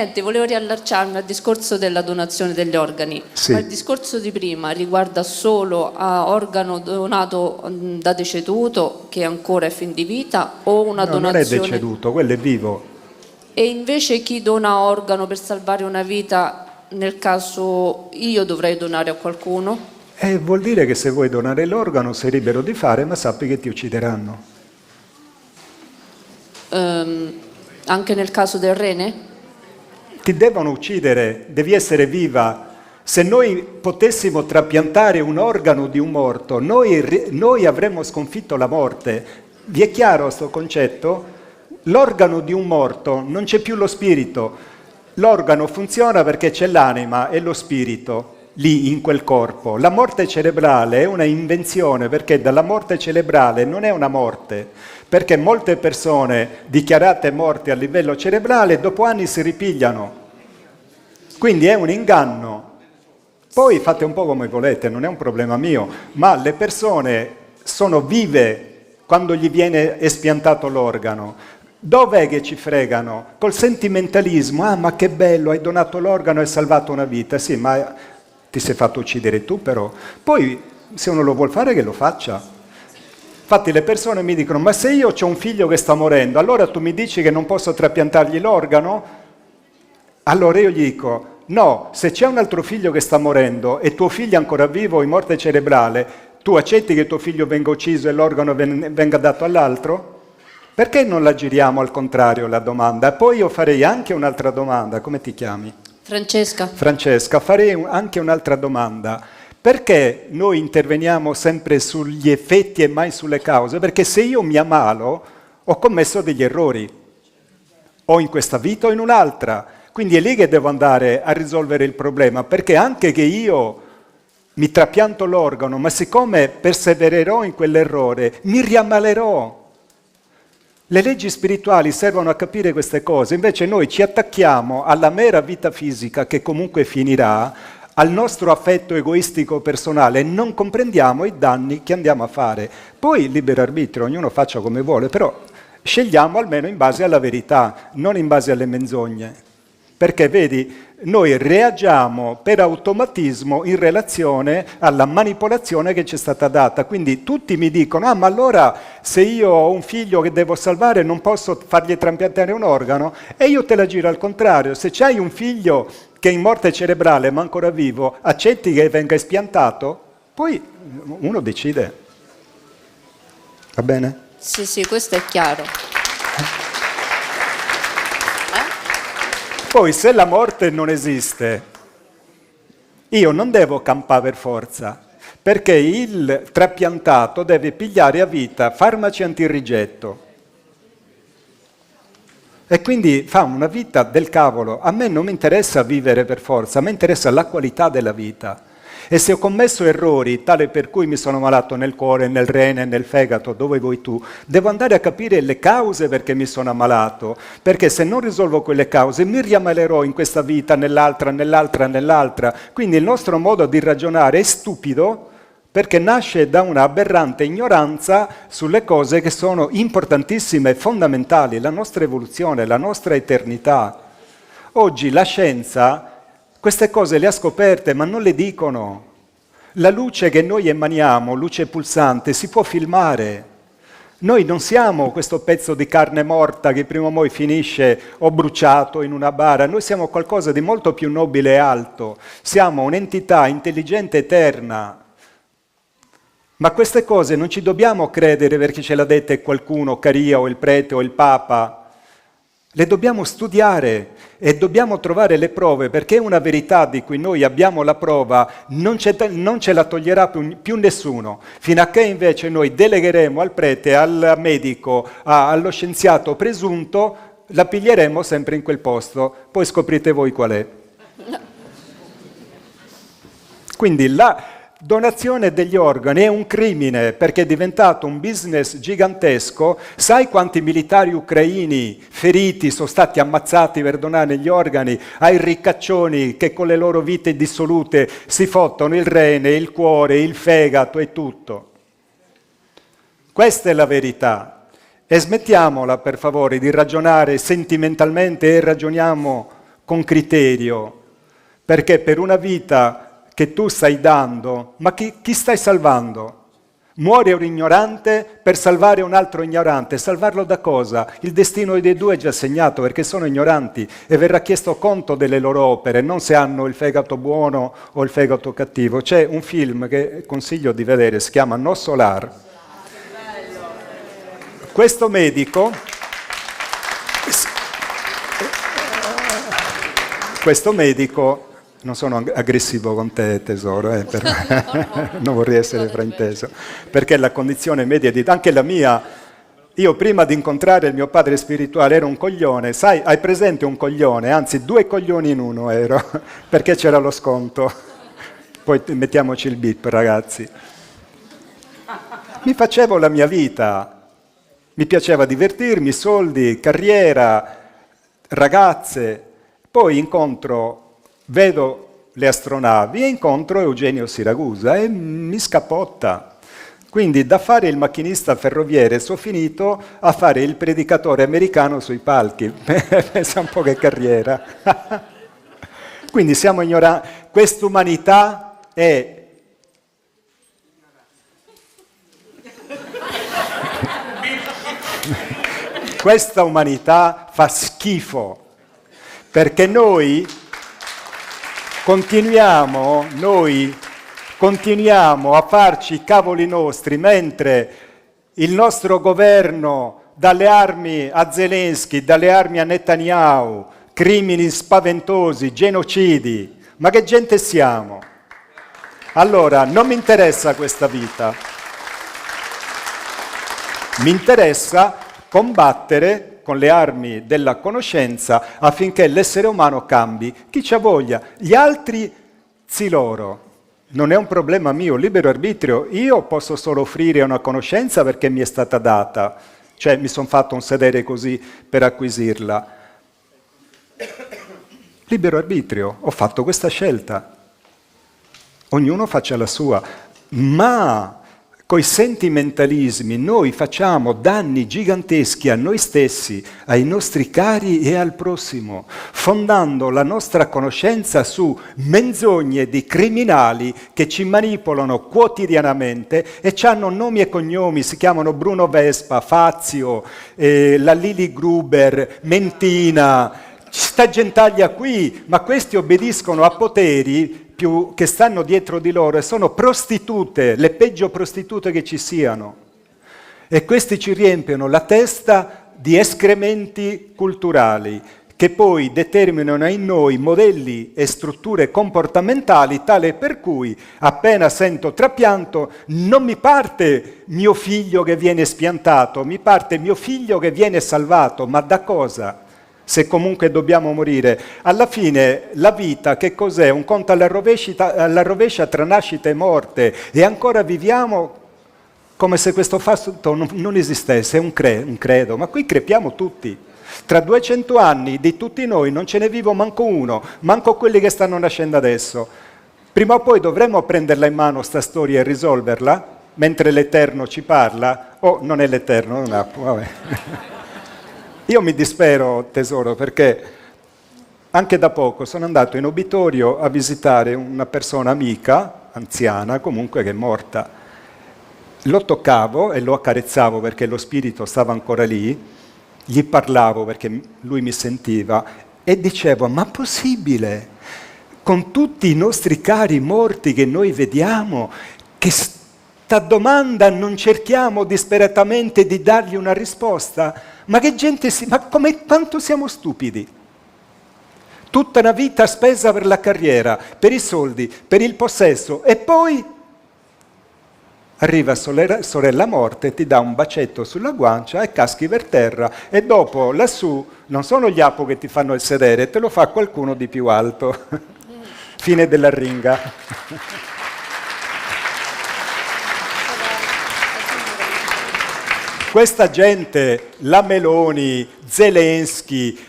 niente, volevo riallacciarmi al discorso della donazione degli organi. Sì. Ma il discorso di prima riguarda solo a organo donato da deceduto che ancora è fin di vita o una No, non è donazione... deceduto, quello è vivo. E invece chi dona organo per salvare una vita, nel caso io dovrei donare a qualcuno? Vuol dire che se vuoi donare l'organo sei libero di fare, ma sappi che ti uccideranno. Anche nel caso del rene? Ti devono uccidere, devi essere viva. Se noi potessimo trapiantare un organo di un morto, noi avremmo sconfitto la morte. Vi è chiaro questo concetto? L'organo di un morto non c'è più lo spirito. L'organo funziona perché c'è l'anima e lo spirito lì in quel corpo. La morte cerebrale è una invenzione perché dalla morte cerebrale non è una morte, perché molte persone dichiarate morte a livello cerebrale dopo anni si ripigliano. Quindi è un inganno. Poi fate un po' come volete, non è un problema mio, ma le persone sono vive quando gli viene espiantato l'organo. Dov'è che ci fregano? Col sentimentalismo, ah ma che bello, hai donato l'organo e hai salvato una vita. Sì, ma ti sei fatto uccidere tu però. Poi se uno lo vuol fare che lo faccia. Infatti le persone mi dicono, ma se io ho un figlio che sta morendo, allora tu mi dici che non posso trapiantargli l'organo? Allora io gli dico, no, se c'è un altro figlio che sta morendo e tuo figlio è ancora vivo in morte cerebrale, tu accetti che tuo figlio venga ucciso e l'organo venga dato all'altro? Perché non la giriamo al contrario la domanda? E poi io farei anche un'altra domanda, come ti chiami? Francesca. Francesca, farei anche un'altra domanda. Perché noi interveniamo sempre sugli effetti e mai sulle cause? Perché se io mi ammalo, ho commesso degli errori, o in questa vita o in un'altra. Quindi è lì che devo andare a risolvere il problema, perché anche che io mi trapianto l'organo, ma siccome persevererò in quell'errore, mi riammalerò. Le leggi spirituali servono a capire queste cose, invece noi ci attacchiamo alla mera vita fisica che comunque finirà, al nostro affetto egoistico personale e non comprendiamo i danni che andiamo a fare. Poi libero arbitrio, ognuno faccia come vuole, però scegliamo almeno in base alla verità, non in base alle menzogne. Perché vedi, noi reagiamo per automatismo in relazione alla manipolazione che ci è stata data. Quindi tutti mi dicono, ah ma allora se io ho un figlio che devo salvare non posso fargli trapiantare un organo? E io te la giro al contrario, se c'hai un figlio che è in morte cerebrale ma ancora vivo, accetti che venga espiantato? Poi uno decide. Va bene? Sì, sì, questo è chiaro. Poi se la morte non esiste, io non devo campare per forza, perché il trapiantato deve pigliare a vita farmaci antirrigetto. E quindi fa una vita del cavolo. A me non mi interessa vivere per forza, a me interessa la qualità della vita. E se ho commesso errori, tale per cui mi sono malato nel cuore, nel rene, nel fegato, dove vuoi tu, devo andare a capire le cause perché mi sono ammalato, perché se non risolvo quelle cause mi riammalerò in questa vita, nell'altra, nell'altra, nell'altra. Quindi il nostro modo di ragionare è stupido perché nasce da una aberrante ignoranza sulle cose che sono importantissime e fondamentali, la nostra evoluzione, la nostra eternità. Oggi la scienza queste cose le ha scoperte, ma non le dicono. La luce che noi emaniamo, luce pulsante, si può filmare. Noi non siamo questo pezzo di carne morta che prima o poi finisce o bruciato in una bara, noi siamo qualcosa di molto più nobile e alto. Siamo un'entità intelligente eterna. Ma queste cose non ci dobbiamo credere perché ce l'ha dette qualcuno, Caria o il prete o il Papa. Le dobbiamo studiare e dobbiamo trovare le prove, perché è una verità di cui noi abbiamo la prova, non ce la toglierà più nessuno, fino a che invece noi delegheremo al prete, al medico, allo scienziato presunto, la piglieremo sempre in quel posto, poi scoprite voi qual è. Quindi la donazione degli organi è un crimine perché è diventato un business gigantesco. Sai quanti militari ucraini feriti sono stati ammazzati per donare gli organi ai riccaccioni che con le loro vite dissolute si fottono il rene, il cuore, il fegato e tutto? Questa è la verità. E smettiamola per favore di ragionare sentimentalmente e ragioniamo con criterio, perché per una vita che tu stai dando, ma chi stai salvando? Muore un ignorante per salvare un altro ignorante. Salvarlo da cosa? Il destino dei due è già segnato perché sono ignoranti e verrà chiesto conto delle loro opere, non se hanno il fegato buono o il fegato cattivo. C'è un film che consiglio di vedere, si chiama No Solar. Questo medico non sono aggressivo con te, tesoro, però non vorrei essere frainteso, perché la condizione media anche la mia, io prima di incontrare il mio padre spirituale ero un coglione, sai, hai presente un coglione, anzi 2 coglioni in uno ero, perché c'era lo sconto, poi mettiamoci il bip ragazzi. Mi facevo la mia vita, mi piaceva divertirmi, soldi, carriera, ragazze, poi vedo le astronavi e incontro Eugenio Siragusa e mi scappotta. Quindi da fare il macchinista ferroviere sono finito a fare il predicatore americano sui palchi. Pensa un po' che carriera. Quindi siamo ignoranti. Quest'umanità è... Questa umanità fa schifo. Perché noi continuiamo a farci i cavoli nostri, mentre il nostro governo dà le armi a Zelensky, dà le armi a Netanyahu, crimini spaventosi, genocidi. Ma che gente siamo? Allora, non mi interessa questa vita. Mi interessa combattere con le armi della conoscenza affinché l'essere umano cambi. Chi c'ha voglia? Gli altri, zi loro. Non è un problema mio, libero arbitrio. Io posso solo offrire una conoscenza perché mi è stata data. Cioè mi sono fatto un sedere così per acquisirla. Libero arbitrio, ho fatto questa scelta. Ognuno faccia la sua. Ma... coi sentimentalismi noi facciamo danni giganteschi a noi stessi, ai nostri cari e al prossimo, fondando la nostra conoscenza su menzogne di criminali che ci manipolano quotidianamente e hanno nomi e cognomi, si chiamano Bruno Vespa, Fazio, la Lili Gruber, Mentina, sta gentaglia qui, ma questi obbediscono a poteri che stanno dietro di loro e sono prostitute, le peggio prostitute che ci siano. E questi ci riempiono la testa di escrementi culturali che poi determinano in noi modelli e strutture comportamentali tale per cui appena sento trapianto non mi parte mio figlio che viene spiantato, mi parte mio figlio che viene salvato, ma da cosa? Se comunque dobbiamo morire. Alla fine la vita che cos'è? Un conto alla rovescia tra nascita e morte e ancora viviamo come se questo fatto non esistesse, è un credo, ma qui crepiamo tutti. Tra 200 anni di tutti noi non ce ne vivo manco uno, manco quelli che stanno nascendo adesso. Prima o poi dovremo prenderla in mano sta storia e risolverla, mentre l'Eterno ci parla, o non è l'Eterno, non è, vabbè. Io mi dispero, tesoro, perché anche da poco sono andato in obitorio a visitare una persona amica, anziana, comunque che è morta. Lo toccavo e lo accarezzavo perché lo spirito stava ancora lì, gli parlavo perché lui mi sentiva e dicevo, ma possibile? Con tutti i nostri cari morti che noi vediamo, che sta domanda non cerchiamo disperatamente di dargli una risposta? Ma che gente quanto siamo stupidi? Tutta una vita spesa per la carriera, per i soldi, per il possesso e poi arriva sorella morte, ti dà un bacetto sulla guancia e caschi per terra e dopo lassù non sono gli apo che ti fanno il sedere, te lo fa qualcuno di più alto. Fine della ringa. Questa gente, la Meloni, Zelensky,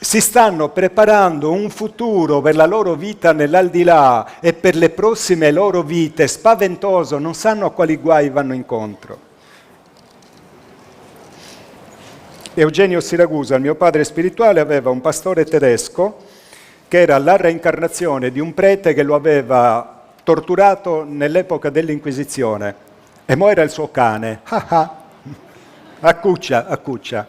si stanno preparando un futuro per la loro vita nell'aldilà e per le prossime loro vite spaventoso, non sanno a quali guai vanno incontro. Eugenio Siragusa, il mio padre spirituale, aveva un pastore tedesco che era la reincarnazione di un prete che lo aveva torturato nell'epoca dell'Inquisizione, e mo era il suo cane. Accuccia, accuccia.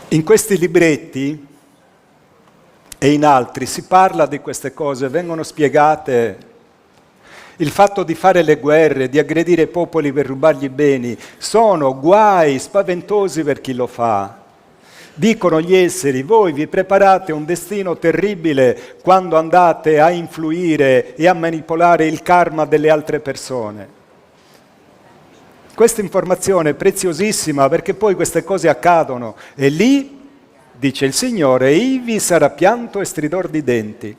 In questi libretti e in altri si parla di queste cose, vengono spiegate. Il fatto di fare le guerre, di aggredire i popoli per rubargli i beni, sono guai spaventosi per chi lo fa. Dicono gli esseri: voi vi preparate un destino terribile quando andate a influire e a manipolare il karma delle altre persone. Questa informazione è preziosissima, perché poi queste cose accadono e lì, dice il Signore, ivi sarà pianto e stridor di denti.